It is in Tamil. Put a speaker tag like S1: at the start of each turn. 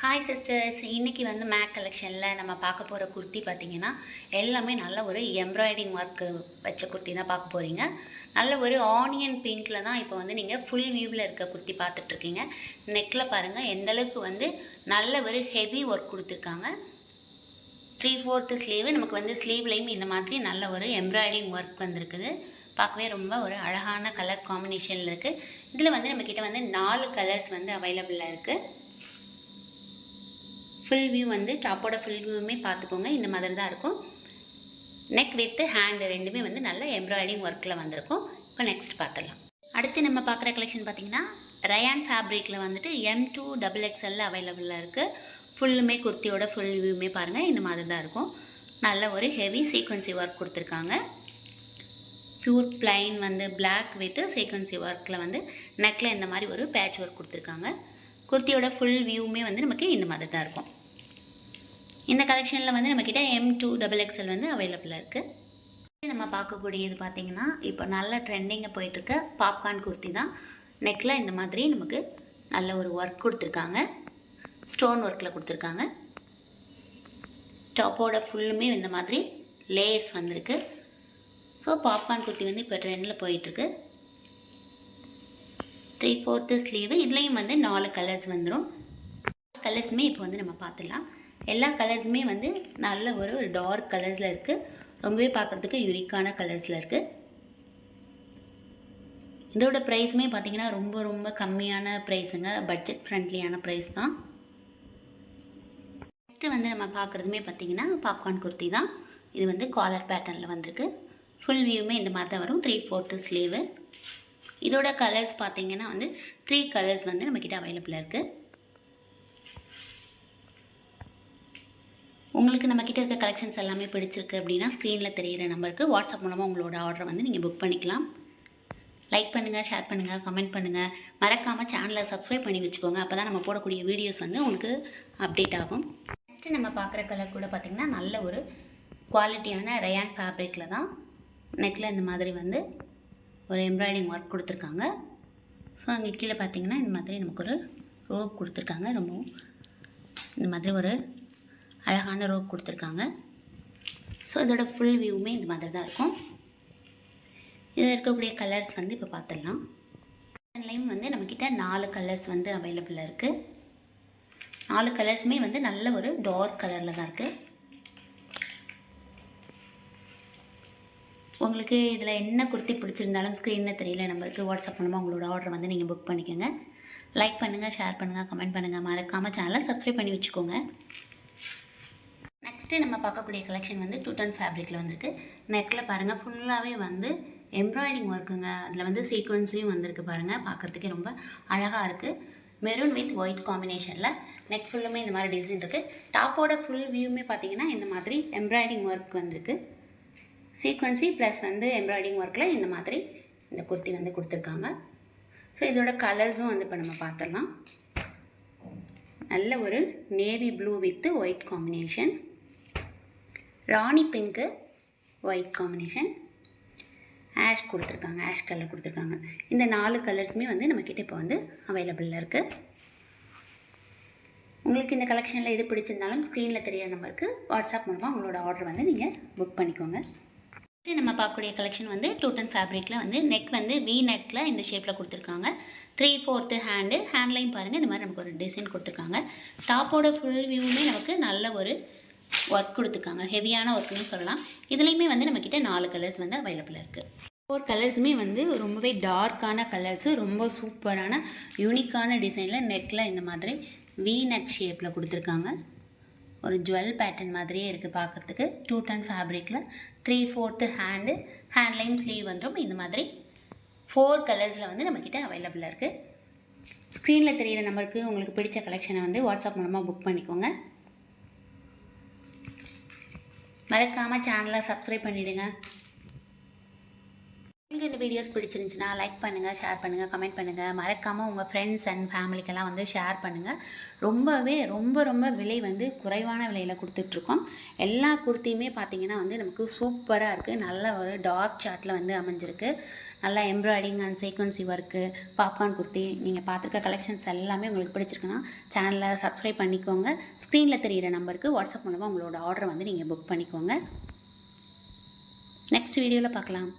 S1: ஹாய் சிஸ்டர்ஸ், இன்றைக்கி வந்து மேக் கலெக்ஷனில் நம்ம பார்க்க போகிற குர்த்தி பார்த்திங்கன்னா எல்லாமே நல்ல ஒரு எம்ப்ராய்டிங் ஒர்க்கு வச்ச குர்த்தி தான் பார்க்க போகிறீங்க. நல்ல ஒரு ஆனியன் பிங்க்கில் தான் இப்போ வந்து நீங்கள் ஃபுல் வியூவில் இருக்க குர்த்தி பார்த்துட்ருக்கீங்க. நெக்கில் பாருங்கள் எந்தளவுக்கு வந்து நல்ல ஒரு ஹெவி ஒர்க் கொடுத்துருக்காங்க. 3/4 ஸ்லீவு நமக்கு வந்து ஸ்லீவ்லேயும் இந்த மாதிரி நல்ல ஒரு எம்ப்ராய்டிங் ஒர்க் வந்திருக்குது. பார்க்கவே ரொம்ப ஒரு அழகான கலர் காம்பினேஷனில் இருக்குது. இதில் வந்து நம்மக்கிட்ட வந்து 4 கலர்ஸ் வந்து அவைலபிளாக இருக்குது. ஃபுல் வியூ வந்து டாப்போட ஃபுல் வியூவுமே பார்த்துக்கோங்க. இந்த மாதிரி தான் இருக்கும். நெக் வித் ஹேண்டு ரெண்டுமே வந்து நல்ல எம்ப்ராய்டிங் ஒர்க்கில் வந்திருக்கும். இப்போ நெக்ஸ்ட் பார்த்துடலாம். அடுத்து நம்ம பார்க்குற கலெக்ஷன் பார்த்திங்கன்னா ரயான் ஃபேப்ரிக்கில் வந்துட்டு M2 XXL அவைலபிளாக இருக்குது. ஃபுல்லுமே குர்த்தியோட ஃபுல் வியூவுமே பாருங்கள் இந்த மாதிரி தான் இருக்கும். நல்ல ஒரு ஹெவி சீக்வன்சி ஒர்க் கொடுத்துருக்காங்க. ப்யூர் பிளைன் வந்து பிளாக் வித் சீக்வன்சி ஒர்க்கில் வந்து நெக்கில் இந்த மாதிரி ஒரு பேட்ச் ஒர்க் கொடுத்துருக்காங்க. குர்த்தியோட ஃபுல் வியூவுமே வந்து நமக்கு இந்த மாதிரி தான் இருக்கும். இந்த கலெக்ஷனில் வந்து நம்மக்கிட்ட M2 XXL வந்து அவைலபிளாக இருக்குது. நம்ம பார்க்கக்கூடியது பார்த்திங்கன்னா இப்போ நல்ல ட்ரெண்டிங்காக போயிட்டுருக்க பாப்கார்ன் குர்த்தி தான். நெக்கில் இந்த மாதிரி நமக்கு நல்ல ஒரு ஒர்க் கொடுத்துருக்காங்க. ஸ்டோன் ஒர்க்கில் கொடுத்துருக்காங்க. டாப்போட ஃபுல்லுமே இந்த மாதிரி லேயர்ஸ் வந்திருக்கு. ஸோ பாப்கார்ன் குர்த்தி வந்து இப்போ ட்ரெண்டில் போயிட்டுருக்கு. 3/4 ஸ்லீவு. இதுலேயும் வந்து 4 கலர்ஸ் வந்துடும். கலர்ஸுமே இப்போ வந்து நம்ம பார்த்துடலாம். எல்லா கலர்ஸுமே வந்து நல்ல ஒரு டார்க் கலர்ஸில் இருக்குது. ரொம்பவே பார்க்குறதுக்கு யூனிக்கான கலர்ஸில் இருக்குது. இதோட ப்ரைஸுமே பார்த்திங்கன்னா ரொம்ப ரொம்ப கம்மியான ப்ரைஸுங்க. பட்ஜெட் ஃப்ரெண்ட்லியான ப்ரைஸ் தான். நெக்ஸ்ட்டு வந்து நம்ம பார்க்குறதுமே பார்த்திங்கன்னா பாப்கார்ன் குர்த்தி தான். இது வந்து காலர் பேட்டர்னில் வந்திருக்கு. ஃபுல் வியூமே இந்த மாதிரி தான் வரும். 3/4 ஸ்லீவு. இதோட கலர்ஸ் பார்த்திங்கன்னா வந்து 3 கலர்ஸ் வந்து நம்மக்கிட்ட அவைலபிளாக இருக்குது. உங்களுக்கு நம்மக்கிட்ட இருக்க கலெக்ஷன்ஸ் எல்லாமே பிடிச்சிருக்கு அப்படின்னா ஸ்க்ரீனில் தெரிகிற நம்பருக்கு வாட்ஸ்அப் மூலமாக உங்களோட ஆர்டரை வந்து நீங்கள் புக் பண்ணிக்கலாம். லைக் பண்ணுங்கள், ஷேர் பண்ணுங்கள், கமெண்ட் பண்ணுங்கள். மறக்காமல் சேனலை சப்ஸ்கிரைப் பண்ணி வச்சுக்கோங்க. அப்போ தான் நம்ம போடக்கூடிய வீடியோஸ் வந்து உங்களுக்கு அப்டேட் ஆகும். நெக்ஸ்ட்டு நம்ம பார்க்குற கலர் கூட பார்த்திங்கன்னா நல்ல ஒரு குவாலிட்டியான ரயான் ஃபேப்ரிக்கில் தான். நெக்கில் இந்த மாதிரி வந்து ஒரு எம்ப்ராய்டிங் ஒர்க் கொடுத்துருக்காங்க. ஸோ அங்கே கீழே பார்த்திங்கன்னா இந்த மாதிரி நமக்கு ஒரு ரோப் கொடுத்துருக்காங்க. ரொம்பவும் இந்த மாதிரி ஒரு அழகான ரோப் கொடுத்துருக்காங்க. ஸோ இதோட ஃபுல் வியூவுமே இந்த மாதிரி தான் இருக்கும். இதில் இருக்கக்கூடிய கலர்ஸ் வந்து இப்போ பார்த்துடலாம். இதுலேயும் வந்து நம்மக்கிட்ட 4 கலர்ஸ் வந்து அவைலபிளாக இருக்குது. 4 கலர்ஸுமே வந்து நல்ல ஒரு டார்க் கலரில் தான் இருக்குது. உங்களுக்கு இதில் என்ன குர்த்தி பிடிச்சிருந்தாலும் ஸ்க்ரீனில் தெரியல நம்பருக்கு வாட்ஸ்அப் மூலமாக உங்களோட ஆர்டரை வந்து நீங்கள் புக் பண்ணிக்கோங்க. லைக் பண்ணுங்கள், ஷேர் பண்ணுங்கள், கமெண்ட் பண்ணுங்கள். மறக்காமல் சேனலை சப்ஸ்கிரைப் பண்ணி வச்சுக்கோங்க. நெக்ஸ்ட்டு நம்ம பார்க்கக்கூடிய கலெக்ஷன் வந்து டூட்டன் ஃபேப்ரிக்கில் வந்திருக்கு. நெக்கில் பாருங்கள் ஃபுல்லாகவே வந்து எம்ப்ராய்டிங் ஒர்க்குங்க. அதில் வந்து சீக்வன்ஸையும் வந்திருக்கு பாருங்கள். பார்க்குறதுக்கே ரொம்ப அழகாக இருக்குது. மெரூன் வித் ஒயிட் காம்பினேஷனில் நெக் ஃபுல்லுமே இந்த மாதிரி டிசைன் இருக்குது. டாப்போட ஃபுல் வியூவுமே பார்த்திங்கன்னா இந்த மாதிரி எம்ப்ராய்டிங் ஒர்க் வந்திருக்கு. சீக்வன்சி ப்ளஸ் வந்து எம்ப்ராய்டிங் ஒர்க்கில் இந்த மாதிரி இந்த குர்த்தி வந்து கொடுத்துருக்காங்க. ஸோ இதோட கலர்ஸும் வந்து இப்போ நம்ம பார்த்துடலாம். நல்ல ஒரு navy blue with white combination, Rani pink white combination, ash கொடுத்துருக்காங்க, ஆஷ் கலர் கொடுத்துருக்காங்க. இந்த 4 கலர்ஸுமே வந்து நம்மக்கிட்ட இப்போ வந்து அவைலபிளில் இருக்குது. உங்களுக்கு இந்த கலெக்ஷனில் எது பிடிச்சிருந்தாலும் ஸ்க்ரீனில் தெரியிற நம்பருக்கு வாட்ஸ்அப் மூலமாக உங்களோட ஆர்டர் வந்து நீங்கள் புக் பண்ணிக்கோங்க. நம்ம பார்க்கக்கூடிய கலெக்ஷன் வந்து டூட்டன் ஃபேப்ரிக்கில் வந்து நெக் வந்து வி நெக்கில் இந்த ஷேப்பில் கொடுத்துருக்காங்க. 3/4 ஹேண்ட்லையும் பாருங்கள் இந்த மாதிரி நமக்கு ஒரு டிசைன் கொடுத்துருக்காங்க. டாப்போட ஃபுல் வியூவுமே நமக்கு நல்ல ஒரு ஒர்க் கொடுத்துருக்காங்க. ஹெவியான ஒர்க்குன்னு சொல்லலாம். இதுலேயுமே வந்து நம்மக்கிட்ட 4 கலர்ஸ் வந்து அவைலபிளாக இருக்குது. 4 கலர்ஸுமே வந்து ரொம்பவே டார்க்கான கலர்ஸு, ரொம்ப சூப்பரான யூனிக்கான டிசைனில் நெக்கில் இந்த மாதிரி வி நெக் ஷேப்பில் கொடுத்துருக்காங்க. ஒரு ஜுவல் பேட்டர்ன் மாதிரியே இருக்குது பார்க்குறதுக்கு. டூட்டன் ஃபேப்ரிக்கில் 3/4 ஹேண்ட்லையும் ஸ்லீவ் வந்துடும். இந்த மாதிரி 4 கலர்ஸில் வந்து நம்மக்கிட்ட அவைலபிளாக இருக்குது. ஸ்க்ரீனில் தெரிகிற நம்பருக்கு உங்களுக்கு பிடிச்ச கலெக்ஷனை வந்து வாட்ஸ்அப் மூலமாக புக் பண்ணிக்கோங்க. மறக்காமல் சேனலை சப்ஸ்கிரைப் பண்ணிவிடுங்க. உங்களுக்கு இந்த வீடியோஸ் பிடிச்சிருந்துச்சுன்னா லைக் பண்ணுங்கள், ஷேர் பண்ணுங்கள், கமெண்ட் பண்ணுங்கள். மறக்காமல் உங்கள் ஃப்ரெண்ட்ஸ் அண்ட் ஃபேமிலிக்கெல்லாம் வந்து ஷேர் பண்ணுங்கள். ரொம்ப ரொம்ப விலை வந்து குறைவான விலையில் கொடுத்துட்ருக்கோம். எல்லா குர்த்தியுமே பார்த்திங்கன்னா வந்து நமக்கு சூப்பராக இருக்குது. நல்ல ஒரு டார்க் சார்ட்டில் வந்து அமைஞ்சிருக்கு. நல்லா embroidery and sequence work, popcorn kurti, நீங்கள் பார்த்துருக்க கலெக்ஷன்ஸ் எல்லாமே உங்களுக்கு பிடிச்சிருக்குன்னா சேனலை சப்ஸ்கிரைப் பண்ணிக்கோங்க. ஸ்க்ரீனில் தெரிகிற நம்பருக்கு வாட்ஸ்அப் மூலமாக உங்களோட ஆர்டரை வந்து நீங்கள் புக் பண்ணிக்கோங்க. நெக்ஸ்ட் வீடியோவில் பார்க்கலாம்.